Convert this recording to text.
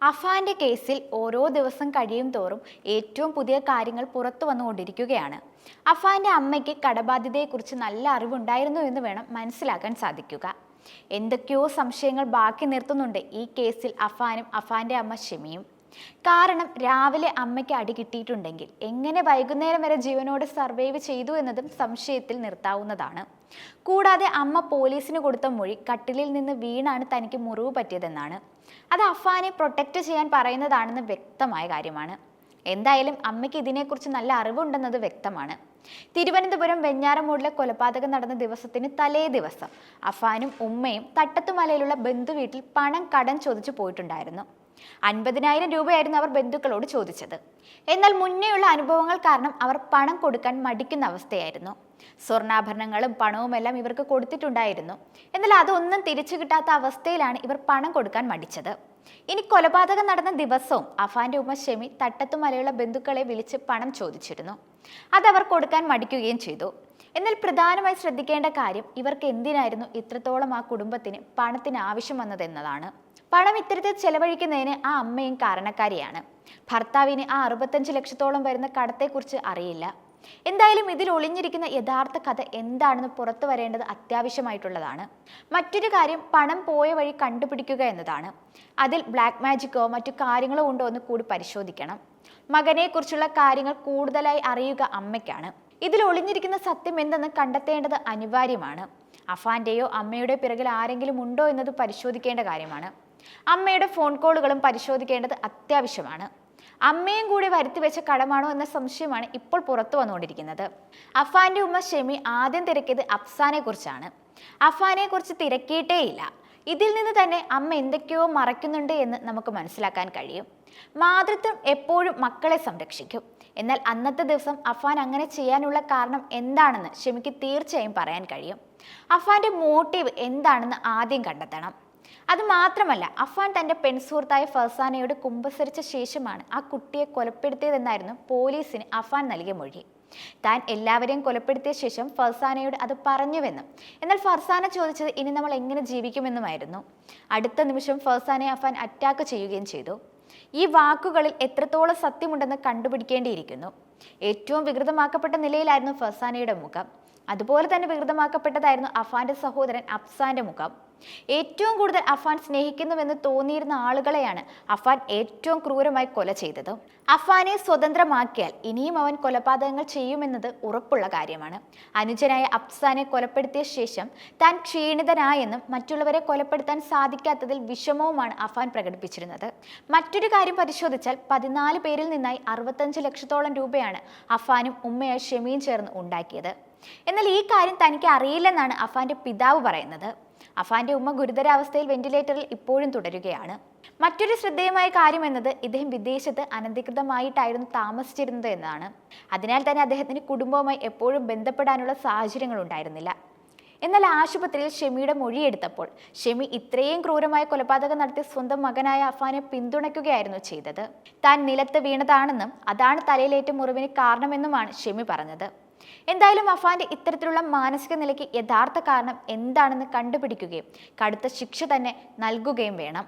അഫാന്റെ കേസിൽ ഓരോ ദിവസം കഴിയും തോറും ഏറ്റവും പുതിയ കാര്യങ്ങൾ പുറത്തു വന്നുകൊണ്ടിരിക്കുകയാണ്. അഫാന്റെ അമ്മയ്ക്ക് കടബാധ്യതയെക്കുറിച്ച് നല്ല അറിവുണ്ടായിരുന്നു എന്ന് വേണം മനസ്സിലാക്കാൻ സാധിക്കുക. എന്തൊക്കെയോ സംശയങ്ങൾ ബാക്കി നിർത്തുന്നുണ്ട് ഈ കേസിൽ അഫാനും അഫാന്റെ അമ്മ ഷെമിയും. കാരണം രാവിലെ അമ്മയ്ക്ക് അടി കിട്ടിയിട്ടുണ്ടെങ്കിൽ എങ്ങനെ വൈകുന്നേരം വരെ ജീവനോടെ സർവൈവ് ചെയ്തു എന്നതും സംശയത്തിൽ നിർത്താവുന്നതാണ്. കൂടാതെ അമ്മ പോലീസിന് കൊടുത്ത മൊഴി കട്ടിലിൽ നിന്ന് വീണാണ് തനിക്ക് മുറിവ് പറ്റിയതെന്നാണ്. അത് അഫാനെ പ്രൊട്ടക്റ്റ് ചെയ്യാൻ പറയുന്നതാണെന്ന് വ്യക്തമായ കാര്യമാണ്. എന്തായാലും അമ്മയ്ക്ക് ഇതിനെക്കുറിച്ച് നല്ല അറിവുണ്ടെന്നത് വ്യക്തമാണ്. തിരുവനന്തപുരം വെഞ്ഞാറമൂടിലെ കൊലപാതകം നടന്ന ദിവസത്തിന് തലേ ദിവസം അഫാനും ഉമ്മയും തട്ടത്തുമലയിലുള്ള ബന്ധുവീട്ടിൽ പണം കടം ചോദിച്ചു പോയിട്ടുണ്ടായിരുന്നു. 50,000 രൂപയായിരുന്നു അവർ ബന്ധുക്കളോട് ചോദിച്ചത്. എന്നാൽ മുന്നേയുള്ള അനുഭവങ്ങൾ കാരണം അവർ പണം കൊടുക്കാൻ മടിക്കുന്ന അവസ്ഥയായിരുന്നു. സ്വർണ്ണാഭരണങ്ങളും പണവുമെല്ലാം ഇവർക്ക് കൊടുത്തിട്ടുണ്ടായിരുന്നു. എന്നാൽ അതൊന്നും തിരിച്ചു കിട്ടാത്ത അവസ്ഥയിലാണ് ഇവർ പണം കൊടുക്കാൻ മടിച്ചത്. ഇനി കൊലപാതകം നടന്ന ദിവസവും അഫാന്റെ ഉമ്മ ഷെമി തട്ടത്തുമലയുള്ള ബന്ധുക്കളെ വിളിച്ച് പണം ചോദിച്ചിരുന്നു. അതവർ കൊടുക്കാൻ മടിക്കുകയും ചെയ്തു. എന്നാൽ പ്രധാനമായി ശ്രദ്ധിക്കേണ്ട കാര്യം ഇവർക്ക് എന്തിനായിരുന്നു ഇത്രത്തോളം ആ കുടുംബത്തിന് പണത്തിന് ആവശ്യം വന്നതെന്നതാണ്. പണം ഇത്തരത്തിൽ ചെലവഴിക്കുന്നതിന് ആ അമ്മയും കാരണക്കാരിയാണ്. ഭർത്താവിന് ആ 65 ലക്ഷത്തോളം വരുന്ന കടത്തെക്കുറിച്ച് അറിയില്ല. എന്തായാലും ഇതിൽ ഒളിഞ്ഞിരിക്കുന്ന യഥാർത്ഥ കഥ എന്താണെന്ന് പുറത്തു വരേണ്ടത് അത്യാവശ്യമായിട്ടുള്ളതാണ്. മറ്റൊരു കാര്യം പണം പോയ വഴി കണ്ടുപിടിക്കുക എന്നതാണ്. അതിൽ ബ്ലാക്ക് മാജിക്കോ മറ്റു കാര്യങ്ങളോ ഉണ്ടോ എന്ന് കൂടി പരിശോധിക്കണം. മകനെക്കുറിച്ചുള്ള കാര്യങ്ങൾ കൂടുതലായി അറിയുക അമ്മയ്ക്കാണ്. ഇതിൽ ഒളിഞ്ഞിരിക്കുന്ന സത്യം എന്തെന്ന് കണ്ടെത്തേണ്ടത് അനിവാര്യമാണ്. അഫാന്റെയോ അമ്മയുടെ പിറകിൽ ആരെങ്കിലും ഉണ്ടോ എന്നത് പരിശോധിക്കേണ്ട കാര്യമാണ്. അമ്മയുടെ ഫോൺ കോളുകളും പരിശോധിക്കേണ്ടത് അത്യാവശ്യമാണ്. അമ്മയും കൂടി വരുത്തി വെച്ച കടമാണോ എന്ന സംശയമാണ് ഇപ്പോൾ പുറത്തു വന്നുകൊണ്ടിരിക്കുന്നത്. അഫാന്റെ ഉമ്മ ഷെമി ആദ്യം തിരക്കിയത് അഫ്സാനെ കുറിച്ചാണ്. അഫാനെ കുറിച്ച് തിരക്കിയിട്ടേയില്ല. ഇതിൽ നിന്ന് തന്നെ അമ്മ എന്തൊക്കെയോ മറയ്ക്കുന്നുണ്ട് എന്ന് നമുക്ക് മനസ്സിലാക്കാൻ കഴിയും. മാതൃത്വം എപ്പോഴും മക്കളെ സംരക്ഷിക്കും. എന്നാൽ അന്നത്തെ ദിവസം അഫാൻ അങ്ങനെ ചെയ്യാനുള്ള കാരണം എന്താണെന്ന് ഷെമിക്ക് തീർച്ചയായും പറയാൻ കഴിയും. അഫാന്റെ മോട്ടീവ് എന്താണെന്ന് ആദ്യം കണ്ടെത്തണം. അത് മാത്രമല്ല, അഫാൻ തന്റെ പെൺസുഹൃത്തായ ഫർസാനയോട് കുമ്പസരിച്ച ശേഷമാണ് ആ കുട്ടിയെ കൊലപ്പെടുത്തിയതെന്നായിരുന്നു പോലീസിന് അഫാൻ നൽകിയ മൊഴി. താൻ എല്ലാവരെയും കൊലപ്പെടുത്തിയ ശേഷം ഫർസാനയോട് അത് പറഞ്ഞുവെന്നും എന്നാൽ ഫർസാന ചോദിച്ചത് ഇനി നമ്മൾ എങ്ങനെ ജീവിക്കുമെന്നുമായിരുന്നു. അടുത്ത നിമിഷം ഫർസാനയെ അഫാൻ അറ്റാക്ക് ചെയ്യുകയും ചെയ്തു. ഈ വാക്കുകളിൽ എത്രത്തോളം സത്യമുണ്ടെന്ന് കണ്ടുപിടിക്കേണ്ടിയിരിക്കുന്നു. ഏറ്റവും വികൃതമാക്കപ്പെട്ട നിലയിലായിരുന്നു ഫർസാനയുടെ മുഖം. അതുപോലെ തന്നെ വികൃതമാക്കപ്പെട്ടതായിരുന്നു അഫാന്റെ സഹോദരൻ അഫ്സാന്റെ മുഖം. ഏറ്റവും കൂടുതൽ അഫാൻ സ്നേഹിക്കുന്നുവെന്ന് തോന്നിയിരുന്ന ആളുകളെയാണ് അഫാൻ ഏറ്റവും ക്രൂരമായി കൊല ചെയ്തത്. അഫാനെ സ്വതന്ത്രമാക്കിയാൽ ഇനിയും അവൻ കൊലപാതകങ്ങൾ ചെയ്യുമെന്നത് ഉറപ്പുള്ള കാര്യമാണ്. അനുജനായ അഫ്സാനെ കൊലപ്പെടുത്തിയ ശേഷം താൻ ക്ഷീണിതനായെന്നും മറ്റുള്ളവരെ കൊലപ്പെടുത്താൻ സാധിക്കാത്തതിൽ വിഷമവുമാണ് അഫാൻ പ്രകടിപ്പിച്ചിരുന്നത്. മറ്റൊരു കാര്യം പരിശോധിച്ചാൽ 14 പേരിൽ നിന്നായി 65 ലക്ഷത്തോളം രൂപയാണ് അഫാനും ഉമ്മയായ ഷെമിയും ചേർന്ന് ഉണ്ടാക്കിയത്. എന്നാൽ ഈ കാര്യം തനിക്ക് അറിയില്ലെന്നാണ് അഫാന്റെ പിതാവ് പറയുന്നത്. അഫാന്റെ ഉമ്മ ഗുരുതരാവസ്ഥയിൽ വെന്റിലേറ്ററിൽ ഇപ്പോഴും തുടരുകയാണ്. മറ്റൊരു ശ്രദ്ധേയമായ കാര്യം എന്നത് ഇദ്ദേഹം വിദേശത്ത് അനധികൃതമായിട്ടായിരുന്നു താമസിച്ചിരുന്നത് എന്നതാണ്. അതിനാൽ തന്നെ അദ്ദേഹത്തിന് കുടുംബവുമായി എപ്പോഴും ബന്ധപ്പെടാനുള്ള സാഹചര്യങ്ങൾ ഉണ്ടായിരുന്നില്ല. എന്നാൽ ആശുപത്രിയിൽ ഷെമിയുടെ മൊഴിയെടുത്തപ്പോൾ ഷെമി ഇത്രയും ക്രൂരമായ കൊലപാതകം നടത്തി സ്വന്തം മകനായ അഫാനെ പിന്തുണയ്ക്കുകയായിരുന്നു ചെയ്തത്. താൻ നിലത്ത് വീണതാണെന്നും അതാണ് തലയിലേറ്റ മുറിവിന് കാരണമെന്നുമാണ് ഷെമി പറഞ്ഞത്. എന്തായാലും അഫാന്റെ ഇത്തരത്തിലുള്ള മാനസിക നിലയ്ക്ക് യഥാർത്ഥ കാരണം എന്താണെന്ന് കണ്ടുപിടിക്കുകയും കടുത്ത ശിക്ഷ തന്നെ നൽകുകയും വേണം.